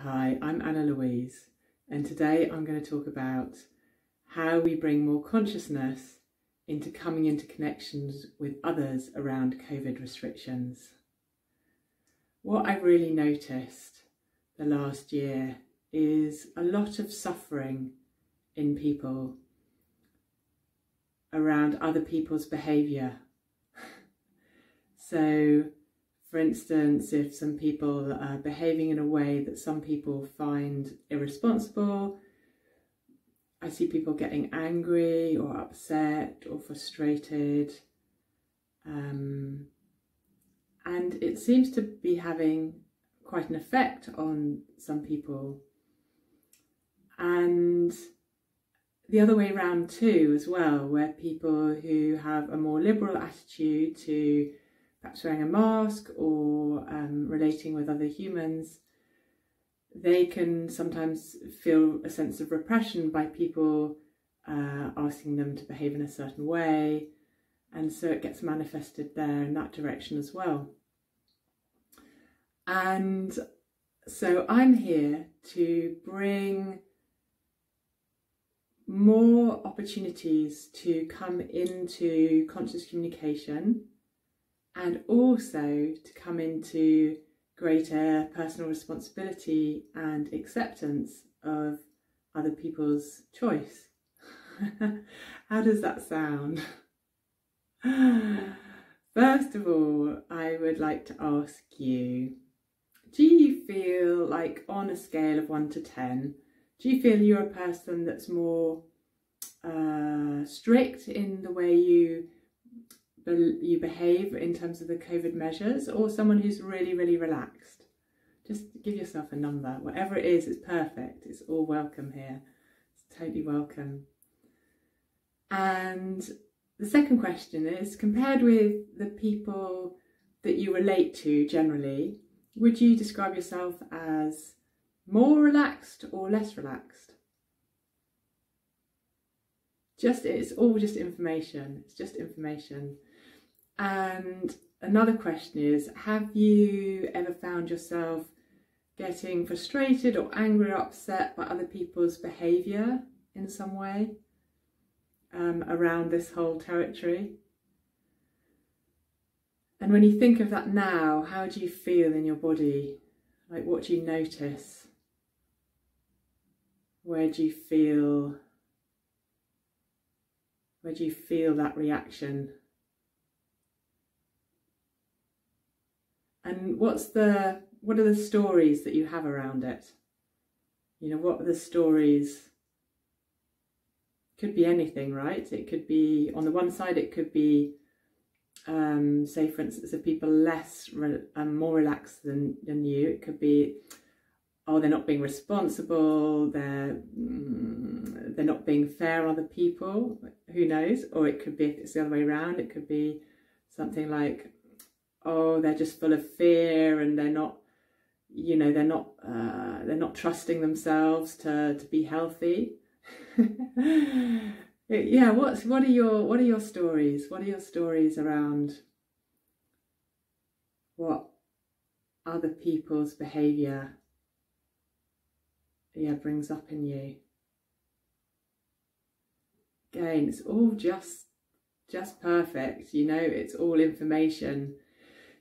Hi, I'm Annalouise, and today I'm going to talk about how we bring more consciousness into coming into connections with others around COVID restrictions. What I've really noticed the last year is a lot of suffering in people around other people's behaviour. So, for instance, if some people are behaving in a way that some people find irresponsible, I see people getting angry or upset or frustrated. And it seems to be having quite an effect on some people. And the other way around too as well, where people who have a more liberal attitude to perhaps wearing a mask or relating with other humans, they can sometimes feel a sense of repression by people asking them to behave in a certain way, and so it gets manifested there in that direction as well. And so I'm here to bring more opportunities to come into conscious communication, and also to come into greater personal responsibility and acceptance of other people's choice. How does that sound? First of all, I would like to ask you, do you feel like, on a scale of 1 to 10, do you feel you're a person that's more strict in the way you behave in terms of the COVID measures, or someone who's really, really relaxed? Just give yourself a number. Whatever it is, it's perfect. It's all welcome here. It's totally welcome. And the second question is, compared with the people that you relate to generally, would you describe yourself as more relaxed or less relaxed? It's all just information. It's just information. And another question is, have you ever found yourself getting frustrated or angry or upset by other people's behaviour in some way around this whole territory? And when you think of that now, how do you feel in your body? Like, what do you notice? Where do you feel that reaction? And what are the stories that you have around it? You know, what are the stories? Could be anything, right? It could be, on the one side, it could be, say for instance, if people are more relaxed than you, it could be, oh, they're not being responsible, they're not being fair on other people, who knows? Or it could be, if it's the other way around, it could be something like, oh, they're just full of fear and they're not trusting themselves to be healthy. Yeah, what are your stories? What are your stories around what other people's behaviour brings up in you? Again, it's all just perfect, you know, it's all information.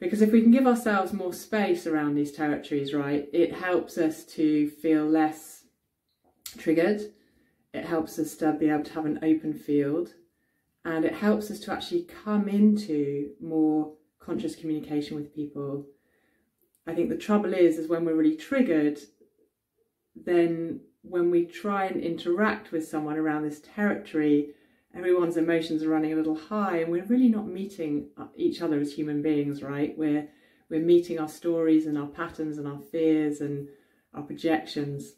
Because if we can give ourselves more space around these territories, right, it helps us to feel less triggered. It helps us to be able to have an open field, and it helps us to actually come into more conscious communication with people. I think the trouble is when we're really triggered, then when we try and interact with someone around this territory, everyone's emotions are running a little high, and we're really not meeting each other as human beings, right? We're meeting our stories and our patterns and our fears and our projections.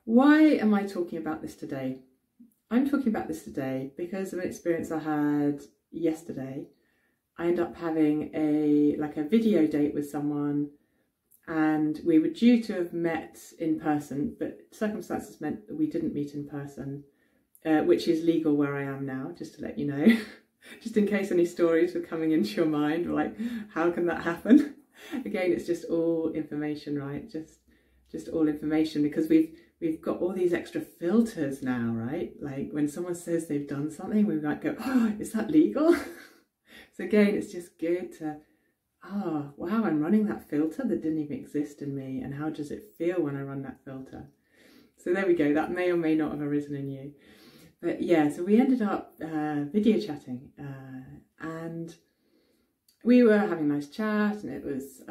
Why am I talking about this today? I'm talking about this today because of an experience I had yesterday. I ended up having a video date with someone, and we were due to have met in person, but circumstances meant that we didn't meet in person. Which is legal where I am now, just to let you know, just in case any stories were coming into your mind, like, how can that happen? Again, it's just all information, right? Just all information, because we've got all these extra filters now, right? Like when someone says they've done something, we might go, oh, is that legal? So again, it's just good to, oh, wow, I'm running that filter that didn't even exist in me, and how does it feel when I run that filter? So there we go, that may or may not have arisen in you. But yeah, so we ended up video chatting, and we were having a nice chat, and it was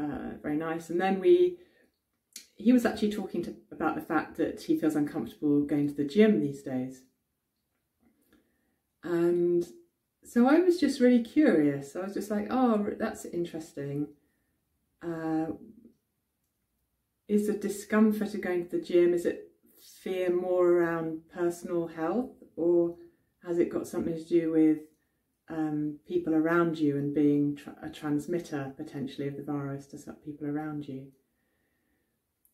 very nice. And then he was actually talking about the fact that he feels uncomfortable going to the gym these days. And so I was just really curious. I was just like, oh, that's interesting. Is the discomfort of going to the gym, is it fear more around personal health, or has it got something to do with people around you and being a transmitter potentially of the virus to some people around you?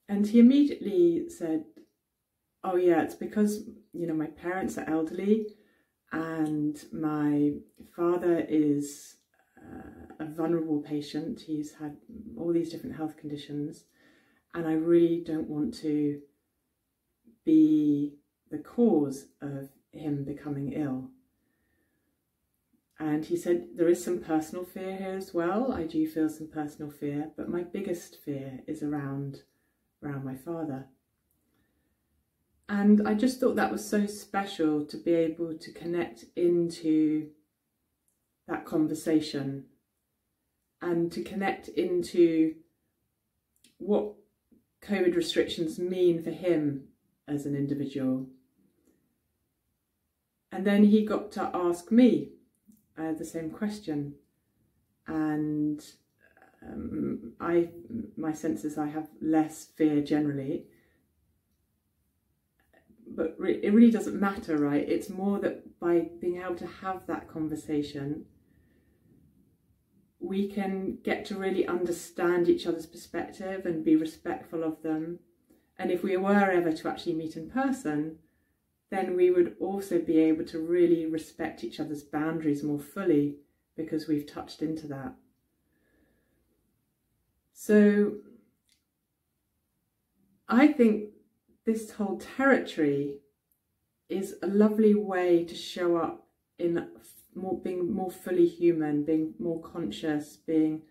And he immediately said, oh yeah, it's because, you know, my parents are elderly and my father is a vulnerable patient. He's had all these different health conditions, and I really don't want to be the cause of him becoming ill. And he said, there is some personal fear here as well. I do feel some personal fear, but my biggest fear is around my father. And I just thought that was so special to be able to connect into that conversation and to connect into what COVID restrictions mean for him as an individual. And then he got to ask me the same question, and my sense is I have less fear generally, but it really doesn't matter, right? It's more that by being able to have that conversation, we can get to really understand each other's perspective and be respectful of them. And if we were ever to actually meet in person, then we would also be able to really respect each other's boundaries more fully, because we've touched into that. So I think this whole territory is a lovely way to show up in being more fully human, being more conscious, being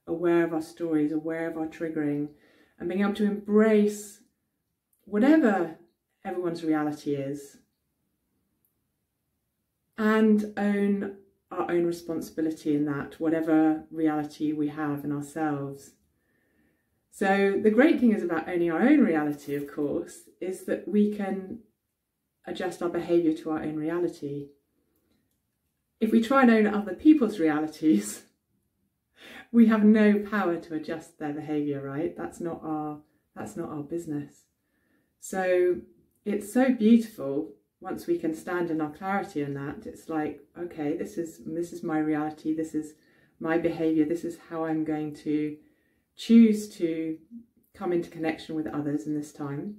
aware of our stories, aware of our triggering, and being able to embrace whatever everyone's reality is, and own our own responsibility in that, whatever reality we have in ourselves. So the great thing is about owning our own reality, of course, is that we can adjust our behaviour to our own reality. If we try and own other people's realities, we have no power to adjust their behaviour, right? That's not our business. So it's so beautiful once we can stand in our clarity in that. It's like, okay, this is my reality, this is my behaviour, this is how I'm going to choose to come into connection with others in this time.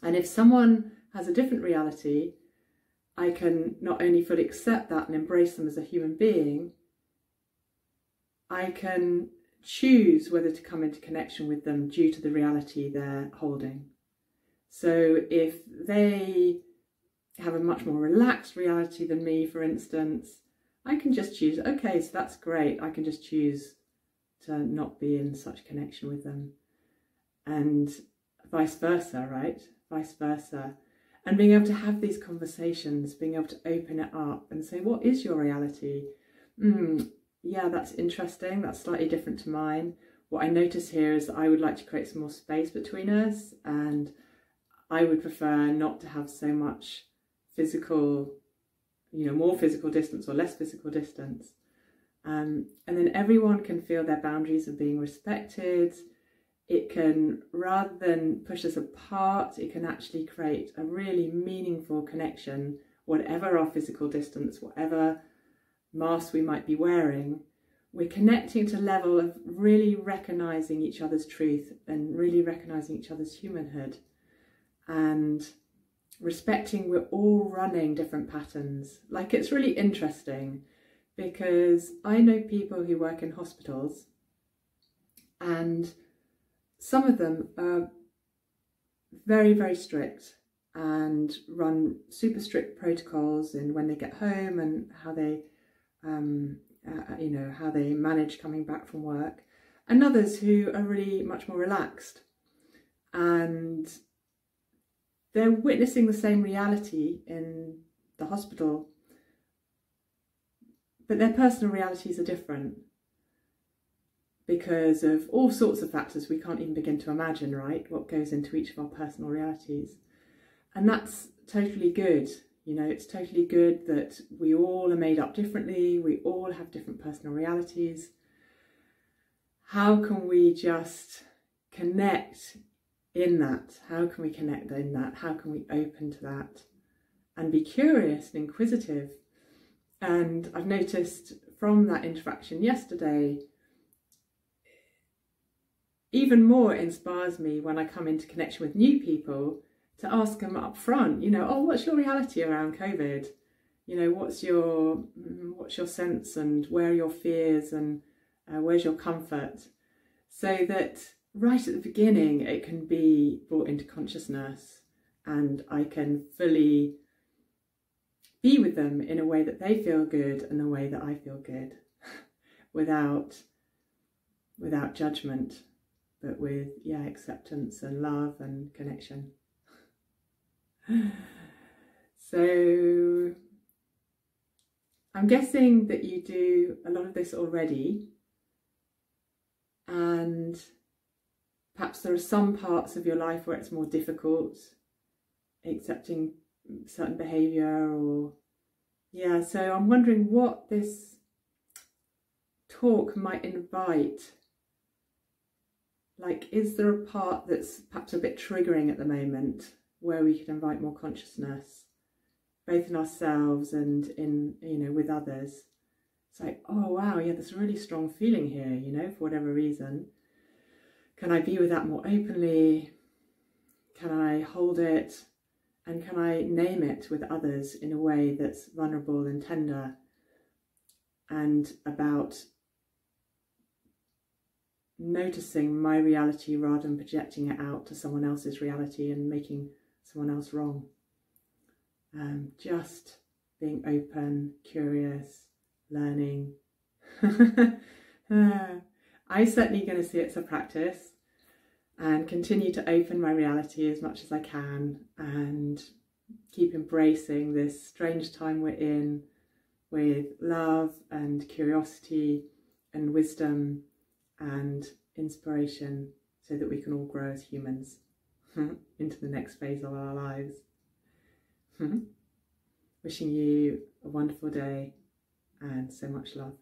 And if someone has a different reality, I can not only fully accept that and embrace them as a human being, I can choose whether to come into connection with them due to the reality they're holding. So if they have a much more relaxed reality than me, for instance, I can just choose, okay, so that's great. I can just choose to not be in such connection with them. And vice versa, right? Vice versa. And being able to have these conversations, being able to open it up and say, what is your reality? Yeah, that's interesting. That's slightly different to mine. What I notice here is that I would like to create some more space between us, and I would prefer not to have so much physical, more physical distance or less physical distance. And then everyone can feel their boundaries are being respected. It can, rather than push us apart, it can actually create a really meaningful connection, whatever our physical distance, whatever mask we might be wearing. We're connecting to a level of really recognising each other's truth and really recognising each other's humanhood, and respecting we're all running different patterns. Like, it's really interesting because I know people who work in hospitals, And some of them are very, very strict and run super strict protocols in when they get home and how they, how they manage coming back from work. And others who are really much more relaxed, and they're witnessing the same reality in the hospital, but their personal realities are different because of all sorts of factors we can't even begin to imagine, right? What goes into each of our personal realities. And that's totally good. You know, it's totally good that we all are made up differently. We all have different personal realities. How can we just connect in that? How can we connect in that? How can we open to that and be curious and inquisitive? And I've noticed from that interaction yesterday, even more inspires me when I come into connection with new people to ask them up front, you know, oh, what's your reality around COVID? You know, what's your sense, and where are your fears, and where's your comfort? So that right at the beginning, it can be brought into consciousness and I can fully be with them in a way that they feel good and the way that I feel good without judgment, but with, acceptance and love and connection. So I'm guessing that you do a lot of this already, and perhaps there are some parts of your life where it's more difficult accepting certain behaviour, or so I'm wondering what this talk might invite. Like, is there a part that's perhaps a bit triggering at the moment where we could invite more consciousness, both in ourselves and in, with others? It's like, oh wow, there's a really strong feeling here, for whatever reason. Can I be with that more openly? Can I hold it? And can I name it with others in a way that's vulnerable and tender, and about noticing my reality rather than projecting it out to someone else's reality and making someone else wrong? Just being open, curious, learning. I'm certainly going to see it as a practice and continue to open my reality as much as I can and keep embracing this strange time we're in with love and curiosity and wisdom and inspiration, so that we can all grow as humans into the next phase of our lives. Wishing you a wonderful day and so much love.